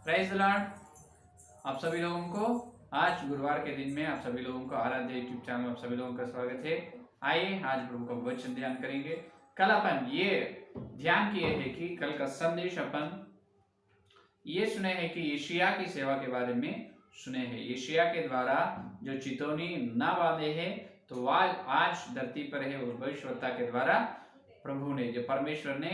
Praise the Lord. आप सभी लोगों को आज गुरुवार के दिन में आप सभी लोगों को आराध्य यूट्यूब चैनल में आप सभी लोगों का स्वागत है। आइए आज प्रभु का वचन ध्यान करेंगे। कल अपन ये ध्यान किए हैं कि कल का संदेश अपन ये सुने हैं कि यशायाह की सेवा के बारे में सुने हैं। यशायाह के द्वारा जो चितौनी ना बांधे है तो आज धरती पर है उस भविष्यवक्ता के द्वारा प्रभु ने जो परमेश्वर ने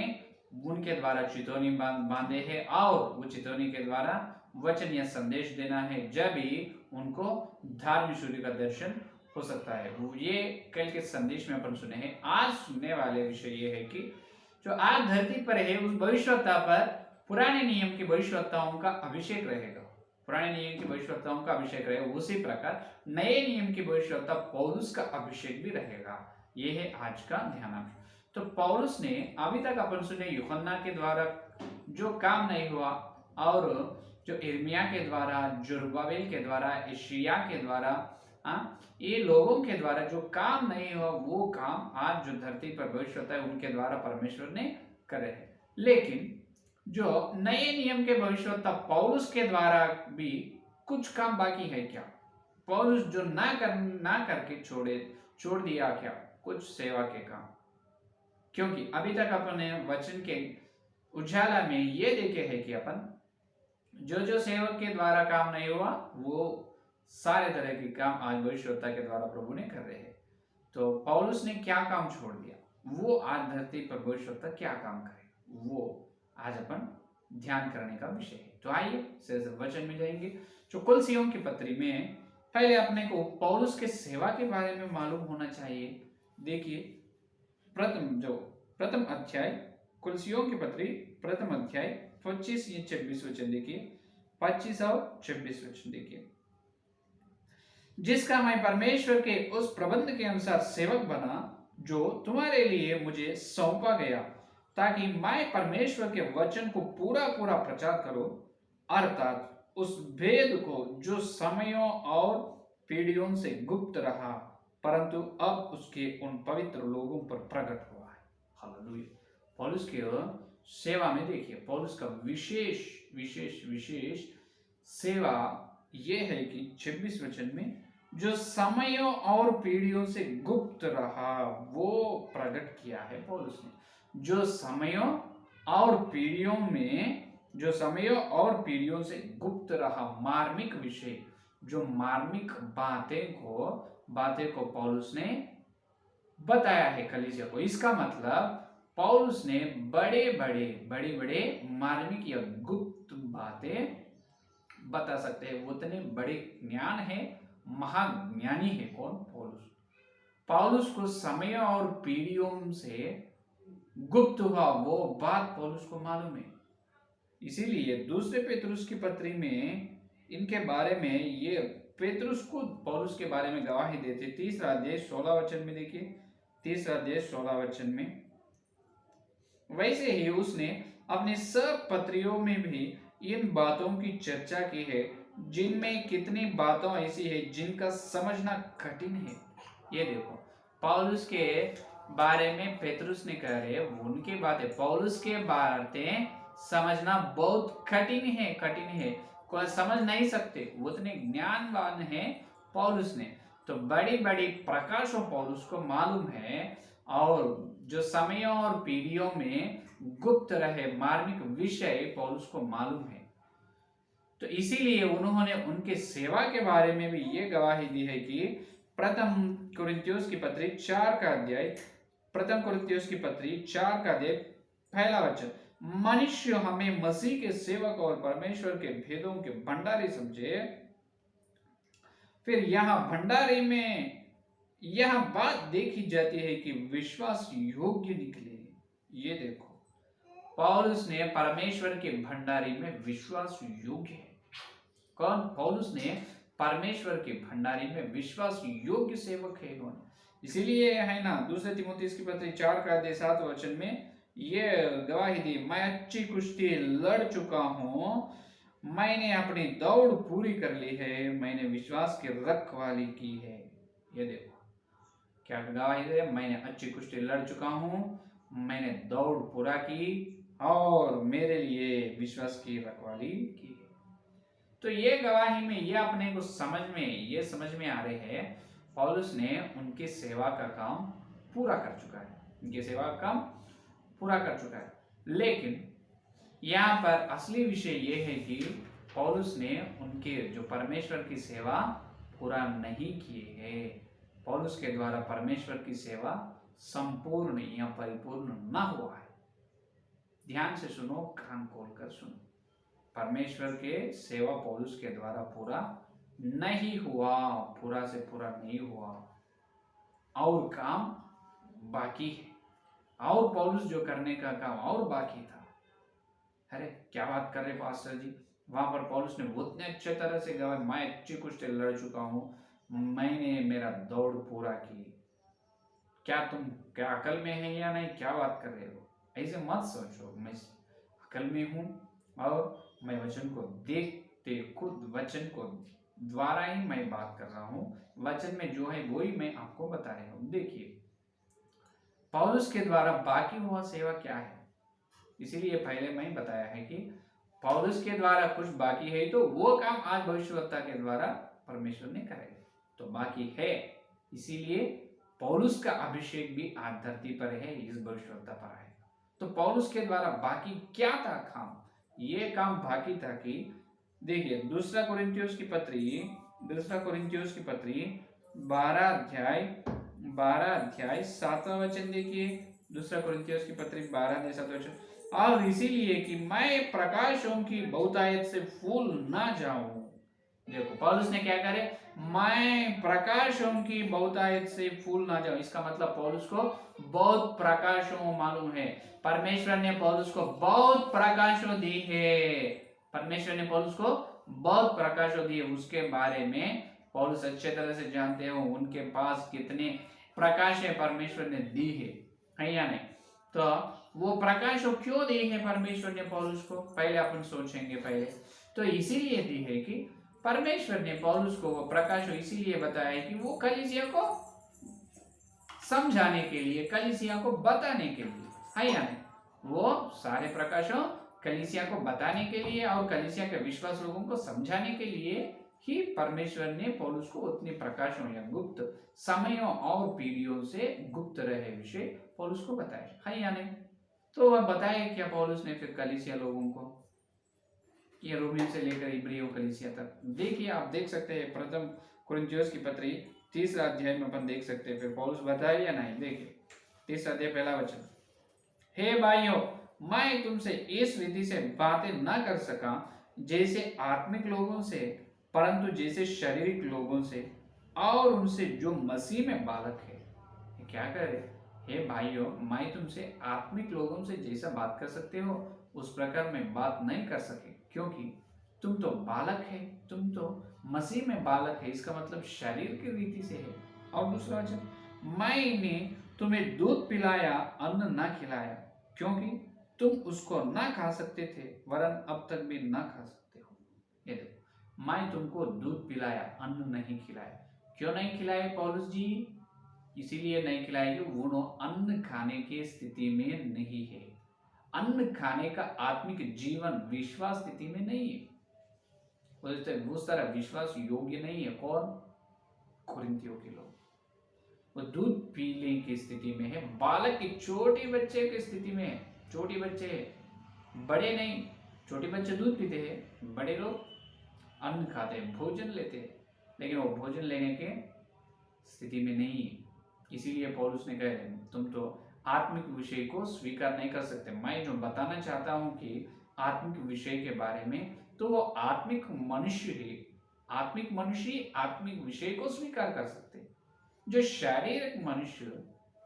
उनके द्वारा चितौनी बांधे है और वो चितौनी के द्वारा वचन या संदेश देना है, जब ही उनको धार्मिक सूर्य का दर्शन हो सकता है। ये कल के संदेश में अपन सुने हैं। आज सुनने वाले विषय ये है कि जो आज धरती पर है उस भविष्यवक्ता पर पुराने नियम के भविष्यवक्ताओं का अभिषेक रहेगा। पुराने नियम के भविष्यवक्ताओं का अभिषेक रहेगा, उसी प्रकार नए नियम के भविष्यवक्ता पौलुस का अभिषेक भी रहेगा। ये है आज का ध्यानांश। तो पौलुस ने अभी तक अपन सुने यूहन्ना के द्वारा जो काम नहीं हुआ, और जो इर्मिया के द्वारा, जुरबाबेल के द्वारा, यशायाह के द्वारा, ये लोगों के द्वारा जो काम नहीं हुआ वो काम आज जो धरती पर भविष्यवक्ता है उनके द्वारा परमेश्वर ने करे है। लेकिन जो नए नियम के भविष्यवक्ता पौलुस के द्वारा भी कुछ काम बाकी है क्या? पौलुस जो ना करके छोड़ दिया क्या कुछ सेवा के काम? क्योंकि अभी तक अपन ने वचन के उजाला में ये देखे है कि अपन जो सेवक के द्वारा काम नहीं हुआ वो सारे तरह के काम आज भविष्यवक्ता के द्वारा प्रभु ने कर रहे हैं। तो पौलुस ने क्या काम छोड़ दिया, वो आज धरती पर भविष्यवक्ता क्या काम करे, वो आज अपन ध्यान करने का विषय है। तो आइए वचन में जाएंगे। जो कुलसियों की पत्री में पहले अपने को पौलुस के सेवा के बारे में मालूम होना चाहिए। देखिए प्रथम अध्याय, कुलसियों की पत्री प्रथम अध्याय 25 या 26 वचन देखिए। 25 और 26 वचन देखिए। जिसका मैं परमेश्वर के उस प्रबंध के अनुसार सेवक बना जो तुम्हारे लिए मुझे सौंपा गया, ताकि मैं परमेश्वर के वचन को पूरा पूरा प्रचार करूं, अर्थात उस भेद को जो समयों और पीढ़ियों से गुप्त रहा, परंतु अब उसके उन पवित्र लोगों पर प्रकट हुआ है। हालेलुया। पौलुस के सेवा में देखिए, पौलुस का विशेष विशेष विशेष सेवा यह है कि 26 वचन में जो समयों और पीढ़ियों से गुप्त रहा वो प्रकट किया है पौलुस ने। जो समयों और पीढ़ियों से गुप्त रहा, मार्मिक विषय, जो मार्मिक बातें को पौलुस ने बताया है कलीसिया को। इसका मतलब पौलुस ने बड़े मार्मिक या गुप्त बातें बता सकते हैं। वो इतने बड़े ज्ञान है, महाज्ञानी है। कौन? पौलुस। पौलुस को समयों और पीढ़ियों से गुप्त हुआ वो बात पौलुस को मालूम है। इसीलिए दूसरे पेतरुस की पत्री में इनके बारे में ये पेतरुस को पौलुस के बारे में गवाही देते। 3 अध्याय 16 वचन में देखिए। 3 अध्याय 16 वचन में वैसे ही उसने अपने सब पत्रियों में भी इन बातों की चर्चा की है, जिनमें कितनी बातों ऐसी है जिनका समझना कठिन है। ये देखो, पौलुस के बारे में पेतरुस ने कह रहे उनके बातें, पौलुस के बातें समझना बहुत कठिन है। कोई समझ नहीं सकते, वो उतने ज्ञानवान है पौलुस ने। तो बड़ी बड़ी प्रकाशों पौलुस को मालूम है, और जो समयों और पीढ़ियों में गुप्त रहे मार्मिक विषय पौलुस को मालूम है। तो इसीलिए उन्होंने उनके सेवा के बारे में भी ये गवाही दी है कि प्रथम कुरिन्थियोस की पत्री 4 का अध्याय, प्रथम कुरिन्थियोस की पत्री 4 का अध्याय पहला वचन, मनुष्य हमें मसीह के सेवक और परमेश्वर के भेदों के भंडारी समझे। फिर यहाँ भंडारी में यह बात देखी जाती है कि विश्वास योग्य निकले। ये देखो, पौलुस ने परमेश्वर के भंडारी में विश्वास योग्य है। कौन? पौलुस ने परमेश्वर के भंडारी में विश्वास योग्य सेवक है। कौन? इसीलिए है ना, दूसरे तीमुथियुस की पत्री 4 का अध्याय 7 वचन में ये गवाही दी, मैं अच्छी कुश्ती लड़ चुका हूं, मैंने अपनी दौड़ पूरी कर ली है, मैंने विश्वास की रखवाली की है। ये देखो क्या गवाही दे, मैंने अच्छी कुश्ती लड़ चुका हूं, मैंने दौड़ पूरा की और मेरे लिए विश्वास की रखवाली की। तो ये गवाही में ये अपने को समझ में आ रहे हैं पौलुस ने उनकी सेवा का काम पूरा कर चुका है, उनकी सेवा का काम पूरा कर चुका है। लेकिन यहाँ पर असली विषय ये है कि पौलुस ने उनके जो परमेश्वर की सेवा पूरा नहीं किए है। पौलुस के द्वारा परमेश्वर की सेवा संपूर्ण या परिपूर्ण न हुआ है। ध्यान से सुनो, कान खोल कर सुनो। परमेश्वर के सेवा पौलुस के द्वारा पूरा नहीं हुआ, पूरा से पूरा नहीं हुआ, और काम बाकी है, और पौलुस जो करने का काम और बाकी था। अरे क्या बात कर रहे पास्टर जी, वहां पर पौलुस ने बहुत अच्छे तरह से गवाही, मैं अच्छी कुश्ती लड़ चुका हूं, मैंने मेरा दौड़ पूरा की, क्या अकल में है या नहीं, क्या बात कर रहे हो? ऐसे मत सोचो, मैं अकल में हूं और मैं वचन को देखते खुद वचन को द्वारा ही मैं बात कर रहा हूं, वचन में जो है वही मैं आपको बता रहा हूं। देखिए पौलुस के द्वारा बाकी हुआ सेवा क्या है, इसीलिए पहले मैं बताया है कि पौलुस के द्वारा कुछ बाकी है तो वो काम आज भविष्यवक्ता के द्वारा परमेश्वर ने करेगा, तो बाकी है। इसीलिए पौलुस का अभिषेक भी आज धरती पर है, इस भविष्यवक्ता पर है। तो पौलुस के द्वारा बाकी क्या था काम, ये काम बाकी था कि देखिए दूसरा कोरिन्थियोस की पत्री 12 अध्याय 7वां वचन देखिए। दूसरा कोरिन्थियोस की पत्री 12 अध्याय 7वां वचन, और इसीलिए कि मैं प्रकाशों की बहुतायत से फूल ना जाऊं। देखो पौलुस ने क्या करे, मैं प्रकाशों की बहुतायत से फूल ना जाऊं। इसका मतलब पौलुस को बहुत प्रकाशों मालूम है, परमेश्वर ने पौलुस को बहुत प्रकाशों दी है, परमेश्वर ने पौलुस को बहुत प्रकाशों दी है, उसके बारे में पौलुस अच्छे तरह से जानते हो, उनके पास कितने प्रकाश है परमेश्वर ने दी है या नहीं। तो वो प्रकाश क्यों दी है परमेश्वर ने पौलुस को, पहले अपन सोचेंगे पहले। तो इसीलिए दी है कि परमेश्वर ने पौलुस को वो प्रकाश इसीलिए बताया है कि वो कलीसिया को समझाने के लिए, कलीसिया को बताने के लिए, है या नहीं। वो सारे प्रकाशों कलीसिया को बताने के लिए और कलीसिया के विश्वास लोगों को समझाने के लिए ही परमेश्वर ने पौलुस को उतने प्रकाशों या गुप्त समयों और पीढ़ियों से गुप्त रहे विषय पौलुस को बताया, है या नहीं। तो वह बताया क्या पौलुस ने फिर कलीसिया लोगों को, ये रोमियो से लेकर इब्रियों कलीसिया तक। देखिए आप देख सकते हैं प्रथम कोरिन्थियोस की पत्री 3 अध्याय में अपन देख सकते हैं फिर पौलुस बताया या नहीं। देखिए 3 अध्याय 1 वचन, हे भाइयों मैं तुमसे इस विधि से बातें न कर सका जैसे आत्मिक लोगों से, परंतु जैसे शारीरिक लोगों से, और उनसे जो मसीह में बालक है। क्या करे, हे भाइयों मैं तुमसे आत्मिक लोगों से जैसा बात कर सकते हो उस प्रकार में बात नहीं कर सके, क्योंकि तुम तो बालक है, तुम तो मसीह में बालक है, इसका मतलब शरीर की रीति से है। और दूसरा वचन, मैंने तुम्हें दूध पिलाया अन्न ना खिलाया, क्योंकि तुम उसको ना खा सकते थे वरन अब तक भी ना खा सकते हो। ये देखो, मैं तुमको दूध पिलाया अन्न नहीं खिलाया। क्यों नहीं खिलाया पौलुस जी? इसीलिए नहीं खिलाया कि वो अन्न खाने की स्थिति में नहीं है, अन्न खाने का आत्मिक जीवन विश्वास स्थिति में नहीं है, वो सारा विश्वास योग्य नहीं है। कौन? कोरिन्थियों के लोग। वो दूध पीने की स्थिति में है, बालक की छोटे बच्चे की स्थिति में है। छोटे बच्चे है, बड़े नहीं। छोटे बच्चे दूध पीते हैं, बड़े लोग अन्न खाते हैं, भोजन लेते हैं, लेकिन वो भोजन लेने के स्थिति में नहीं है। इसीलिए पौलुस ने कहा तुम तो आत्मिक विषय को स्वीकार नहीं कर सकते। मैं जो बताना चाहता हूं कि आत्मिक विषय के बारे में, तो वो आत्मिक मनुष्य है, आत्मिक मनुष्य आत्मिक विषय को स्वीकार कर सकते। जो शारीरिक मनुष्य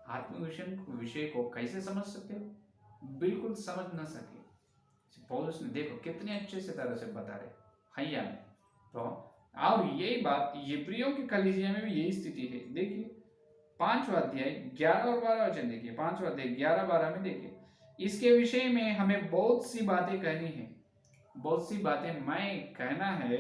आत्मिक विषय को कैसे समझ सकते हो? बिल्कुल समझ ना सके। पौलुस ने देखो कितने अच्छे से तरह से बता रहे हैं या नहीं। तो और यही बात इब्रियों की कलीसिया में भी यही स्थिति है। देखिए 5वां अध्याय 11 और 12 वचन देखिए, 5वां अध्याय 11-12 में देखिए, इसके विषय में हमें बहुत सी बातें कहनी है, बहुत सी बातें मैं कहना है,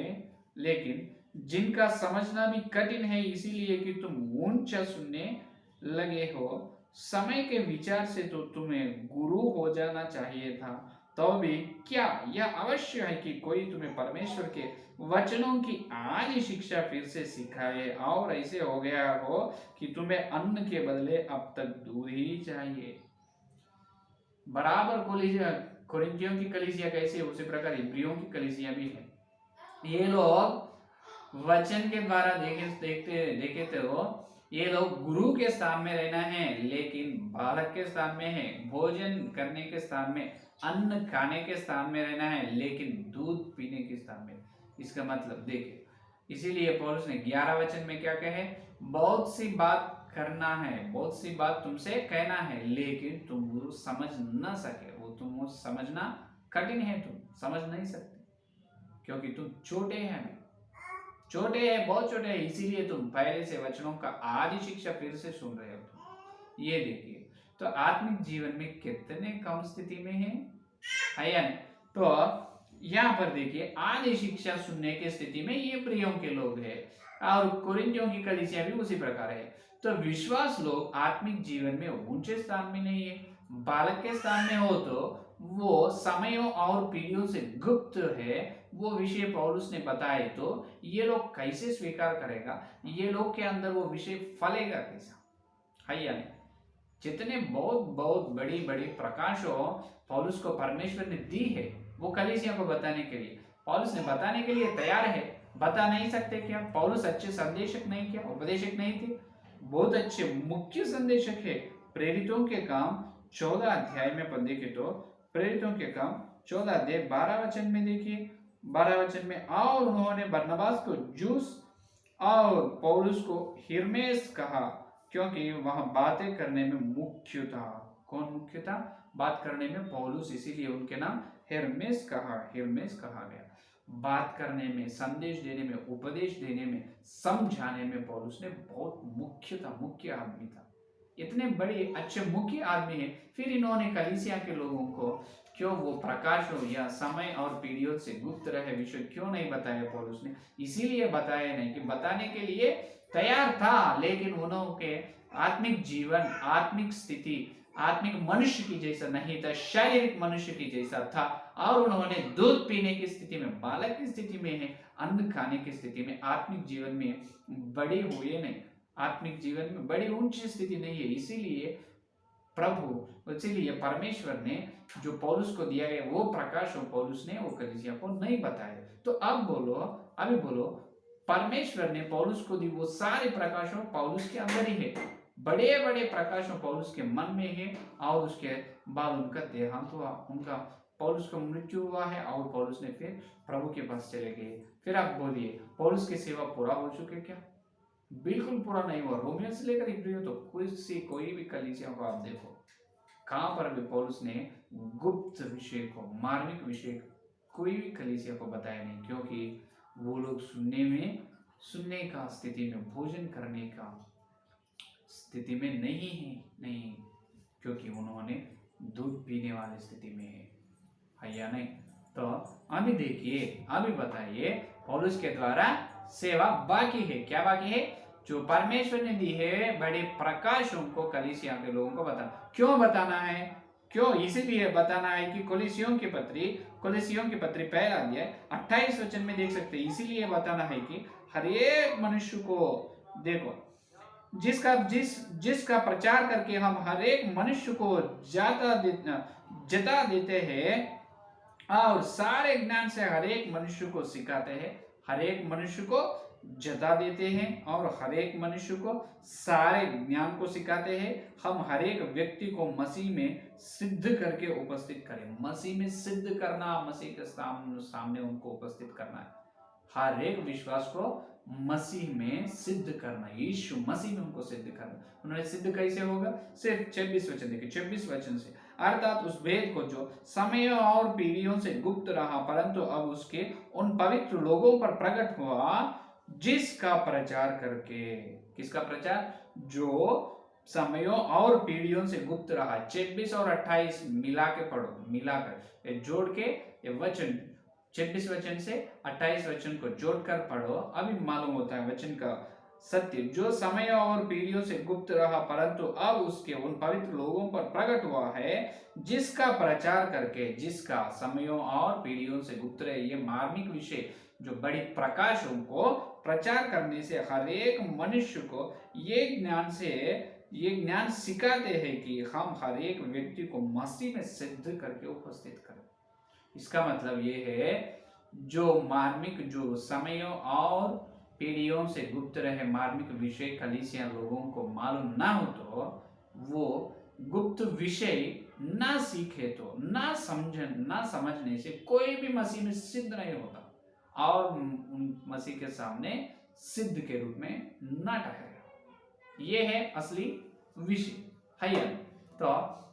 लेकिन जिनका समझना भी कठिन है, इसीलिए कि तुम ऊंचा सुनने लगे हो। समय के विचार से तो तुम्हें गुरु हो जाना चाहिए था, तो भी क्या यह अवश्य है कि कोई तुम्हें परमेश्वर के वचनों की आधी शिक्षा फिर से सिखाए, और ऐसे हो गया हो कि तुम्हें अन्न के बदले अब तक दूध ही चाहिए। बराबर कलीसिया, कोरिन्थियों की कलीसिया कैसी है उसी प्रकार इब्रियों की कलीसिया भी है। ये लोग वचन के द्वारा देखे तो ये लोग गुरु के स्थान में रहना है, लेकिन बालक के स्थान में है। भोजन करने के स्थान में, अन्न खाने के स्थान में रहना है, लेकिन दूध पीने के स्थान में। इसका मतलब देखिए, इसीलिए पौलुस ने 11 वचन में क्या कहे, बहुत सी बात करना है, बहुत सी बात तुमसे कहना है, लेकिन तुम वो समझ ना सके, वो तुम समझना कठिन है, तुम समझ नहीं सकते क्योंकि तुम छोटे हैं, छोटे हैं, बहुत छोटे हैं, इसीलिए तुम पहले से वचनों का आदि शिक्षा फिर से सुन रहे हो। ये देखिए, तो आत्मिक जीवन में कितने कम स्थिति में है या नहीं। तो यहाँ पर देखिए, आदि शिक्षा सुनने की स्थिति में ये प्रियों के लोग हैं, और कोरिन्थियों की कलीसिया भी उसी प्रकार है। तो विश्वास लोग आत्मिक जीवन में ऊंचे स्थान में नहीं है, बालक के स्थान में हो तो वो समयों और पीढ़ियों से गुप्त है। वो विषय पौलुस ने बताए तो ये लोग कैसे स्वीकार करेगा, ये लोग के अंदर वो विषय फलेगा कैसा, है या नहीं। जितने बहुत बहुत बड़ी बड़ी प्रकाशों पौलुस को परमेश्वर ने दी है, वो कलीसिया को बताने के लिए, पौलुस ने बताने के लिए तैयार है। बता नहीं सकते क्या? पौलुस अच्छे संदेशक नहीं, क्या उपदेशक नहीं थे? बहुत अच्छे मुख्य संदेशक है। प्रेरितों के काम 14 अध्याय में देखे तो, प्रेरितों के काम 14 अध्याय 12 वचन में देखिए, 12 वचन में, और उन्होंने बरनबास को जूस और पौलुस को हिर्मेस कहा, क्योंकि वह बातें करने में मुख्य था। कौन मुख्य था? बात करने में पौलुस, इसीलिए उनके नाम हिर्मेस कहा गया। बात करने में, संदेश देने में, उपदेश देने में, समझाने में पौलुस ने बहुत मुख्य आदमी था। इतने बड़े अच्छे मुख्य आदमी है, फिर इन्होंने कलीसिया के लोगों को क्यों वो प्रकाशों या समय और पीढ़ियों से गुप्त रहे विषय क्यों नहीं बताया पौलुस ने? इसीलिए बताया नहीं कि बताने के लिए तैयार था, लेकिन उन्होंने आत्मिक जीवन, आत्मिक स्थिति, आत्मिक मनुष्य की जैसा नहीं था, शारीरिक मनुष्य की जैसा था, और उन्होंने दूध पीने की स्थिति में, बालक की स्थिति में है, अन्न खाने की स्थिति में, आत्मिक जीवन में बड़े हुए नहीं, आत्मिक जीवन में बड़ी ऊंची स्थिति नहीं है। इसीलिए परमेश्वर ने जो पौलुस को दिया गया वो प्रकाश पौलुस ने वो कलीसिया को नहीं बताया। तो अभी बोलो, परमेश्वर ने पौलुस को दी वो सारे प्रकाशों पौलुस के अंदर ही है, बड़े बड़े प्रकाशों पौलुस के मन में है, और उसके बाद उनका देहांत हुआ, उनका पौलुस का मृत्यु हुआ है, और पौलुस ने फिर प्रभु के पास चले गए। फिर आप बोलिए, पौलुस की सेवा पूरा हो चुके क्या? बिल्कुल पूरा नहीं हुआ। रोमियो से लेकर इब्रियों तो कोई भी कलीसिया को आप देखो, कहां पर भी पौलुस ने गुप्त विषय को, मार्मिक विषय कोई भी कलीसिया को बताया नहीं, क्योंकि वो लोग सुनने का स्थिति में, भोजन करने का स्थिति में नहीं, क्योंकि उन्होंने दूध पीने वाली स्थिति में है या नहीं। तो अभी देखिए, अभी बताइए, पौलुस के द्वारा सेवा बाकी है। क्या बाकी है? जो परमेश्वर ने दी है बड़े प्रकाशों को कलीसिया के लोगों को बताना। क्यों बताना है? क्यों? इसीलिए बताना है कि कोलिसियों की पत्री पहला अध्याय 28 वचन में देख सकते हैं। इसीलिए बताना है कि हर एक मनुष्य को देखो, जिसका प्रचार करके हम हर एक मनुष्य को जता देते हैं, और सारे ज्ञान से हर एक मनुष्य को सिखाते हैं, हर एक मनुष्य को जता देते हैं, और हर एक मनुष्य को सारे ज्ञान को सिखाते हैं। हम हर एक व्यक्ति को मसीह में सिद्ध करके उपस्थित करें। मसीह में सिद्ध करना, मसीह के सामने उनको उपस्थित करना है। हर एक विश्वास को मसीह में सिद्ध करना, यीशु मसीह में उनको सिद्ध करना। उन्होंने सिद्ध कैसे होगा? सिर्फ 26 वचन देखिए, 26 वचन से, अर्थात उस भेद को जो समयों और पीढ़ियों से गुप्त रहा, परंतु अब उसके उन पवित्र लोगों पर प्रकट हुआ, जिसका प्रचार करके, किसका प्रचार? जो समयों और पीढ़ियों से गुप्त रहा। 26 और 28 मिला के पढ़ो, मिलाकर जोड़ के ये वचन, 26 वचन से 28 वचन को जोड़कर पढ़ो, अभी मालूम होता है वचन का सत्य जो समयों और पीढ़ियों से गुप्त रहा परंतु अब उसके उन पवित्र लोगों पर प्रकट हुआ है, जिसका प्रचार करके, जिसका समयों और पीढ़ियों से गुप्त रहे ये मार्मिक विषय जो बड़ी प्रकाशों को प्रचार करने से हर एक मनुष्य को ये ज्ञान सिखाते हैं कि हम हर एक व्यक्ति को मसीह में सिद्ध करके उपस्थित करें। इसका मतलब ये है जो मार्मिक, जो समयों और पीढ़ियों से गुप्त रहे मार्मिक विषय कलीसिया लोगों को मालूम ना हो तो वो गुप्त विषय ना सीखे तो ना समझने से कोई भी मसीह में सिद्ध नहीं होता और उन मसीह के सामने सिद्ध के रूप में ना ठहरेगा। ये है असली विषय है। तो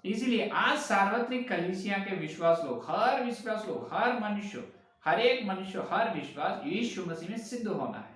इसीलिए आज सार्वत्रिक कलीसिया के विश्वास लोग, हर मनुष्य, हर एक मनुष्य, हर विश्वास यीशु मसीह में सिद्ध होना है।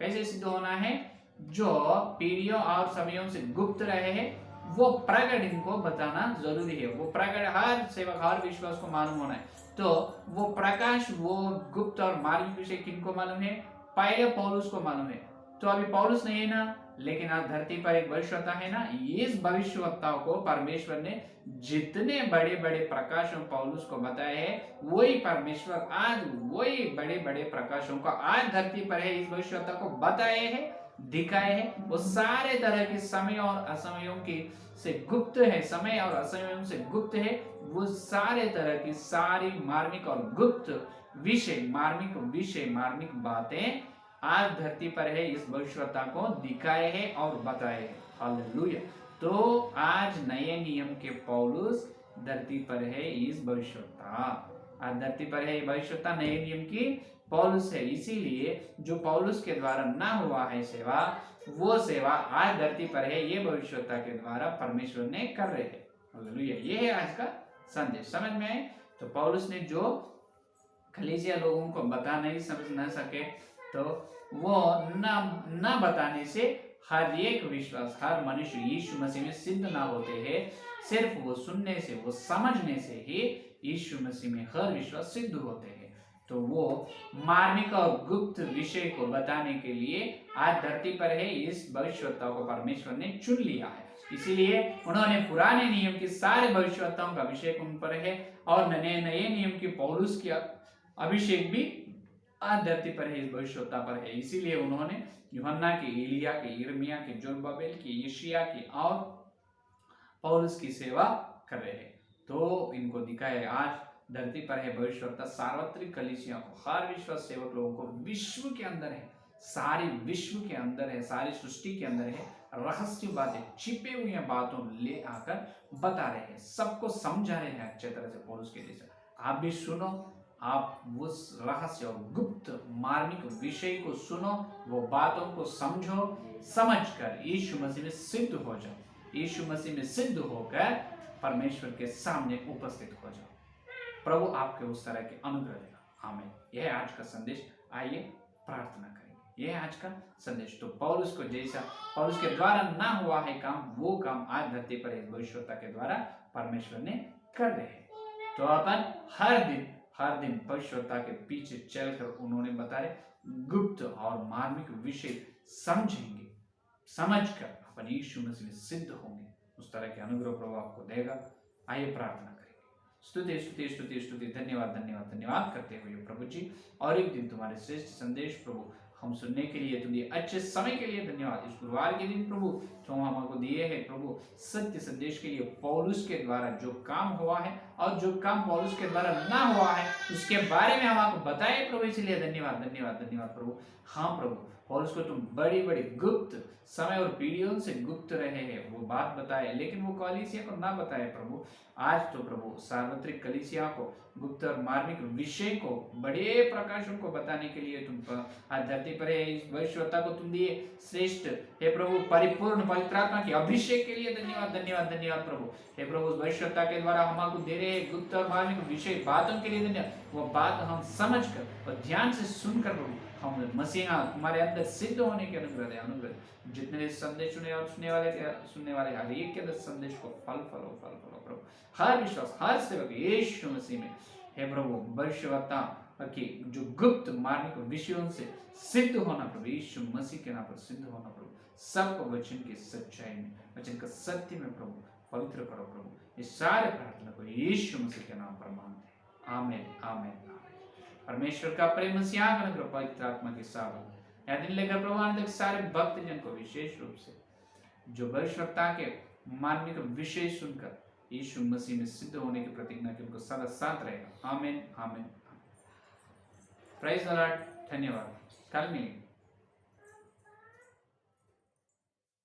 कैसे सिद्ध होना है? जो पीढ़ियों और समयों से गुप्त रहे हैं वो प्रकट इनको बताना जरूरी है। वो प्रकट हर सेवक, हर विश्वास को मालूम होना है। तो वो प्रकाश, वो गुप्त और मार्मिक विषय किनको मालूम है? पहले पौलुस को मालूम है। तो अभी पौलुस नहीं है ना, लेकिन आज धरती पर एक भविष्यवक्ता है ना। इस भविष्यवक्ताओं को परमेश्वर ने जितने बड़े बड़े प्रकाशों पौलुस को बताए हैं, वही परमेश्वर आज वही बड़े बड़े प्रकाशों को आज धरती पर है, इस भविष्यवक्ता को बताए हैं, दिखाए हैं। वो सारे तरह के समय और असमयों की से गुप्त है, समय और असमयों से गुप्त है। वो सारे तरह की सारी मार्मिक और गुप्त विषय, मार्मिक बातें आज धरती पर है, इस भविष्यवक्ता को दिखाए हैं और बताए हैं। हालेलुया। तो आज नए नियम के पौलुस धरती पर है, इस भविष्यवक्ता आज धरती पर है, भविष्यवक्ता नए नियम की पौलुस है। इसीलिए जो पौलुस के द्वारा ना हुआ है सेवा, वो सेवा आज धरती पर है, ये भविष्यवक्ता के द्वारा परमेश्वर ने कर रहे हैं। हालेलुया। ये है आज का संदेश। समझ में आए? तो पौलुस ने जो कलीसिया लोगों को बता नहीं समझ ना सके, तो वो ना बताने से हर एक विश्वास, हर मनुष्य यीशु मसीह में सिद्ध ना होते हैं। सिर्फ वो सुनने से, वो समझने से ही यीशु मसीह में हर विश्वास सिद्ध होते हैं। तो वो मार्मिक और गुप्त विषय को बताने के लिए आज धरती पर है, इस भविष्यवक्ताओं को परमेश्वर ने चुन लिया है। इसीलिए उन्होंने पुराने नियम के सारे भविष्यवक्ताओं का अभिषेक उन पर है और नए नियम की पौलुस की अभिषेक भी आज धरती पर है, इस भविष्यवक्ता पर है। इसीलिए उन्होंने यूहन्ना की, एलिया की, यिर्मयाह की, जोरबाबेल की, यशायाह की और पौलुस की सेवा कर रहे हैं। तो इनको दिखाया आज धरती पर है भविष्यवक्ता सार्वत्रिक कलीसिया को, हर विश्वास सेवक लोगों को विश्व के अंदर है, सारी विश्व के अंदर है, सारी सृष्टि के अंदर है, रहस्य बातें, छिपे हुई बातों ले आकर बता रहे हैं, सबको समझा रहे हैं अच्छे तरह से पौलुस के जैसा। आप भी सुनो, आप उस रहस्य और गुप्त मार्मिक विषय को सुनो, वो बातों को समझो, समझकर यीशु मसीह में सिद्ध हो जाओ, यीशु मसीह में सिद्ध होकर परमेश्वर के सामने उपस्थित हो जाओ। प्रभु आपके उस तरह के अनुग्रह देगा। आमीन। यह है आज का संदेश। आइए प्रार्थना करेंगे। यह है आज का संदेश। तो पौलुस को जैसा पौलुस के द्वारा ना हुआ है काम, वो काम आज धरती पर इस भविष्यवक्ता के द्वारा परमेश्वर ने कर रहे हैं। तो अपन हर दिन भविष्यवक्ता के पीछे चलकर उन्होंने बताए गुप्त और मार्मिक विषय समझेंगे, समझकर अपन यीशु मसीह में सिद्ध होंगे। उस तरह के अनुग्रह प्रभु आपको देगा। आइए प्रार्थना करेंगे। स्तुति स्तुति स्तुति स्तुति, धन्यवाद धन्यवाद धन्यवाद करते हुए प्रभु जी, और एक दिन तुम्हारे श्रेष्ठ संदेश प्रभु हम सुनने के लिए, तुम्हारे अच्छे समय के लिए धन्यवाद। इस गुरुवार के दिन प्रभु जो हमको दिए हैं प्रभु सत्य संदेश के लिए, पौलुस के द्वारा जो काम हुआ है और जो काम पौलुस के द्वारा ना हुआ है उसके बारे में हमको बताए प्रभु, इसलिए धन्यवाद धन्यवाद धन्यवाद प्रभु। हाँ प्रभु, पौलुस को तुम बड़ी बड़ी गुप्त समय और पीढ़ियों से गुप्त रहे हैं वो बात बताए, लेकिन वो कलीसिया को ना बताए प्रभु। आज तो प्रभु सार्वत्रिक कलीसिया को गुप्त और मार्मिक विषय को, बड़े प्रकाशों को बताने के लिए तुम आज धरती पर है, इस भविष्यवक्ता को तुम दिए श्रेष्ठ हे प्रभु परिपूर्ण पवित्र आत्मा के अभिषेक के लिए धन्यवाद धन्यवाद धन्यवाद प्रभु। हे प्रभु उस भविष्यवक्ता के द्वारा हमको दे रहे गुप्त और मार्मिक विषय बातों के लिए धन्यवाद। वो बात हम समझकर और ध्यान से सुनकर प्रभु हम मसीहा तुम्हारे अंदर सिद्ध होने के अनुग्रह जितने संदेश सुनने वाले हर एक के अंदर संदेश को फल प्रभु। हर विश्वास, हर सेवक यीशु मसीह में हे प्रभु भविष्यवक्ता कि जो गुप्त मार्मिक विषयों से सिद्ध होना प्रभु यीशु मसीह के नाम पर सिद्ध होना प्रभु, सबको वचन की सच्चाई में, वचन का सत्य में प्रभु पवित्र करो प्रभु। ये सारे प्रार्थना को यीशु मसीह के नाम पर मांगते हैं, आमीन आमीन आमीन। परमेश्वर का प्रेम सियाग अनुग्रह पवित्र आत्मा की सावधान यह दिन लेकर प्रभु आने तक सारे भक्त जन को विशेष रूप से जो भविष्यवक्ता के मार्मिक विषय सुनकर यीशु मसीह में सिद्ध होने की प्रतिज्ञा की उनको सदा साथ रहेगा, आमीन आमीन। प्रेज़ द लॉर्ड, धन्यवाद, कल मिलेंगे।